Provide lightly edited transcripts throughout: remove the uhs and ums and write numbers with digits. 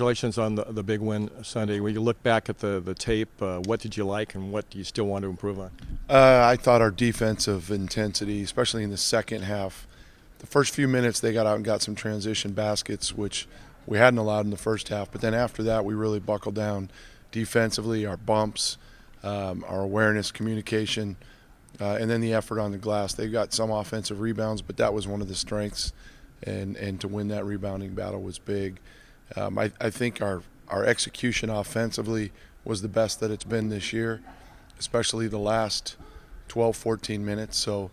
Congratulations on the big win Sunday. When you look back at the tape, what did you like and what do you still want to improve on? I thought our defensive intensity, especially in the second half, the first few minutes they got out and got some transition baskets, which we hadn't allowed in the first half. But then after that, we really buckled down defensively, our bumps, our awareness, communication, and then the effort on the glass. They got some offensive rebounds, but that was one of the strengths, and to win that rebounding battle was big. I think our execution offensively was the best that it's been this year, especially the last 12, 14 minutes. So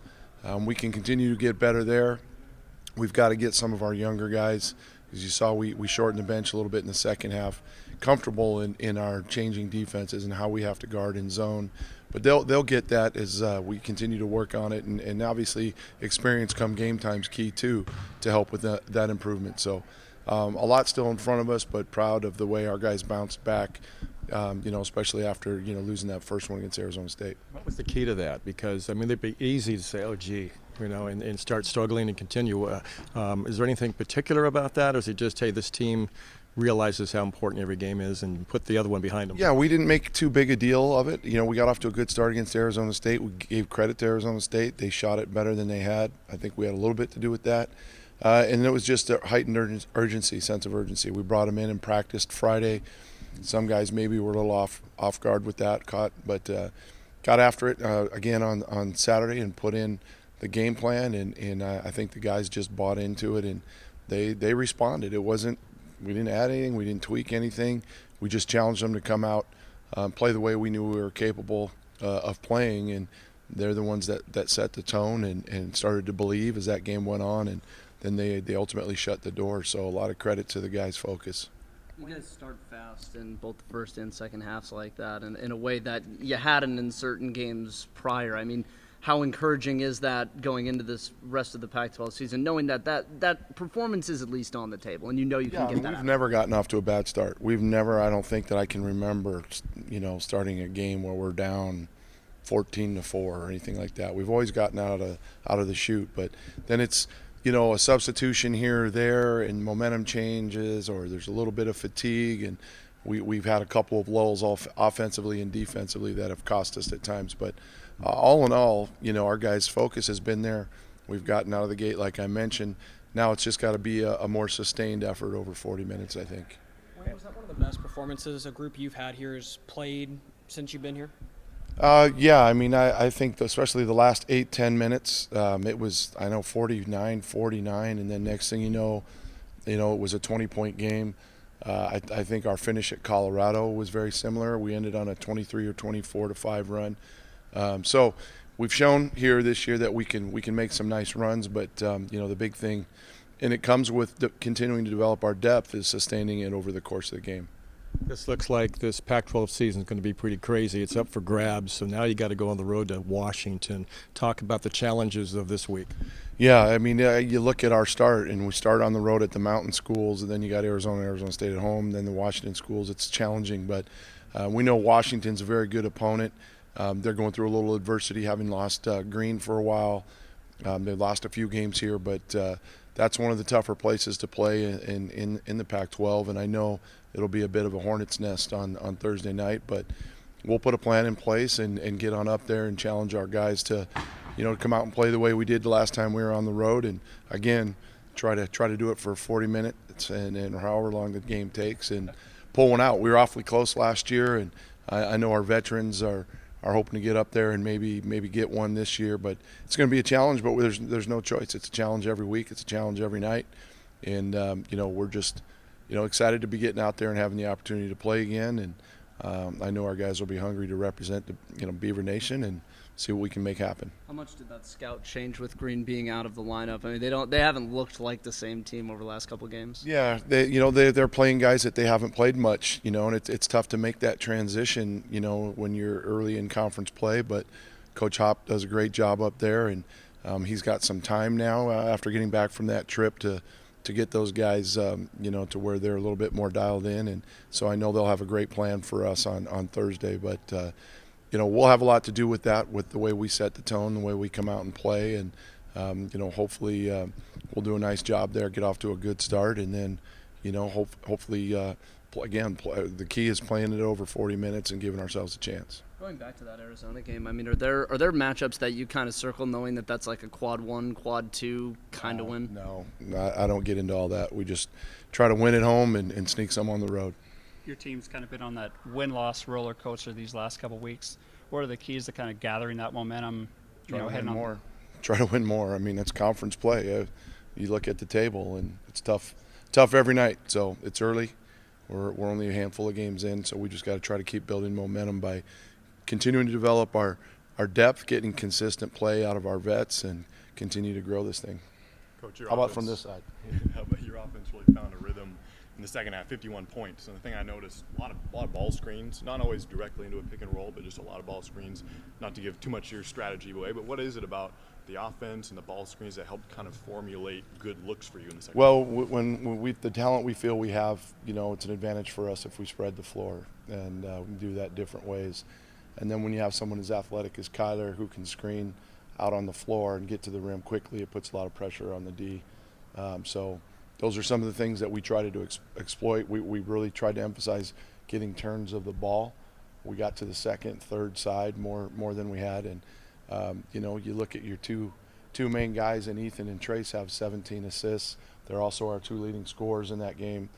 we can continue to get better there. We've got to get some of our younger guys, as you saw, we shortened the bench a little bit in the second half, comfortable in our changing defenses and how we have to guard in zone. But they'll get that as we continue to work on it. And obviously experience come game time is key too to help with that improvement. So a lot still in front of us, but proud of the way our guys bounced back, especially after, losing that first one against Arizona State. What was the key to that? Because, I mean, it'd be easy to say, oh, gee, and start struggling and continue. Is there anything particular about that, or is it just, hey, this team realizes how important every game is and put the other one behind them? Yeah, we didn't make too big a deal of it. We got off to a good start against Arizona State. We gave credit to Arizona State. They shot it better than they had. I think we had a little bit to do with that. And it was just a heightened urgency, sense of urgency. We brought them in and practiced Friday. Some guys maybe were a little off guard with that, but got after it again on Saturday and put in the game plan. And I think the guys just bought into it, and they responded. We didn't add anything. We didn't tweak anything. We just challenged them to come out, play the way we knew we were capable of playing. And they're the ones that set the tone and started to believe as that game went on. And then they ultimately shut the door. So a lot of credit to the guys' focus. You guys start fast in both the first and second halves like that, and in a way that you hadn't in certain games prior. I mean, how encouraging is that going into this rest of the Pac-12 season, knowing that performance is at least on the table, and you can get that We've out? never gotten off to a bad start. We've never, I don't think that I can remember, starting a game where we're down 14-4 or anything like that. We've always gotten out of the chute, but then it's a substitution here or there and momentum changes, or there's a little bit of fatigue, and we've had a couple of lulls offensively and defensively that have cost us at times. But all in all, our guys' focus has been there. We've gotten out of the gate, like I mentioned. Now it's just got to be a more sustained effort over 40 minutes, I think. Was that one of the best performances a group you've had here has played since you've been here? Yeah, I mean, I think especially the last 8-10 minutes, it was, 49-49, and then next thing you know, it was a 20-point game. I think our finish at Colorado was very similar. We ended on a 23 or 24-5 run. So we've shown here this year that we can make some nice runs, but the big thing, and it comes with continuing to develop our depth, is sustaining it over the course of the game. This looks like this Pac-12 season is going to be pretty crazy. It's up for grabs, so now you got to go on the road to Washington. Talk about the challenges of this week. Yeah, I mean, you look at our start, and we start on the road at the mountain schools, and then you got Arizona State at home, then the Washington schools. It's challenging, but we know Washington's a very good opponent. They're going through a little adversity, having lost Green for a while. They lost a few games here, but that's one of the tougher places to play in the Pac-12, and I know it'll be a bit of a hornet's nest on Thursday night, but we'll put a plan in place and get on up there and challenge our guys to come out and play the way we did the last time we were on the road, and again try to do it for 40 minutes and however long the game takes and pull one out. We were awfully close last year, and I know our veterans are hoping to get up there and maybe get one this year, but it's going to be a challenge. But there's no choice. It's a challenge every week. It's a challenge every night, and we're just excited to be getting out there and having the opportunity to play again. And I know our guys will be hungry to represent the Beaver Nation and see what we can make happen. How much did that scout change with Green being out of the lineup? I mean, they haven't looked like the same team over the last couple of games. Yeah, they're playing guys that they haven't played much, and it's tough to make that transition, when you're early in conference play. But Coach Hop does a great job up there, and he's got some time now after getting back from that trip to get those guys, to where they're a little bit more dialed in. And so I know they'll have a great plan for us on Thursday. But we'll have a lot to do with that, with the way we set the tone, the way we come out and play, and hopefully we'll do a nice job there, get off to a good start, and then hopefully the key is playing it over 40 minutes and giving ourselves a chance. Going back to that Arizona game, I mean, are there matchups that you kind of circle knowing that that's like a quad 1, quad 2 kind of win? No, I don't get into all that. We just try to win at home and sneak some on the road. Your team's kind of been on that win-loss roller coaster these last couple of weeks. What are the keys to kind of gathering that momentum? Try to win heading on? more. Try to win more. I mean, that's conference play. You look at the table, and it's tough every night. So it's early. We're only a handful of games in, so we just got to try to keep building momentum by continuing to develop our depth, getting consistent play out of our vets, and continue to grow this thing. Coach, your How about offense- from this side? How about your offense really found a rhythm in the second half, 51 points. And the thing I noticed, a lot of ball screens, not always directly into a pick and roll, but just a lot of ball screens. Not to give too much of your strategy away, but what is it about the offense and the ball screens that helped kind of formulate good looks for you in the second Well, half? when we the talent we feel we have, it's an advantage for us if we spread the floor, and we do that different ways. And then when you have someone as athletic as Kyler who can screen out on the floor and get to the rim quickly, it puts a lot of pressure on the D. So those are some of the things that we try to exploit. We really tried to emphasize getting turns of the ball. We got to the second, third side more than we had, and you look at your two main guys, and Ethan and Trace have 17 assists. They're also our two leading scorers in that game.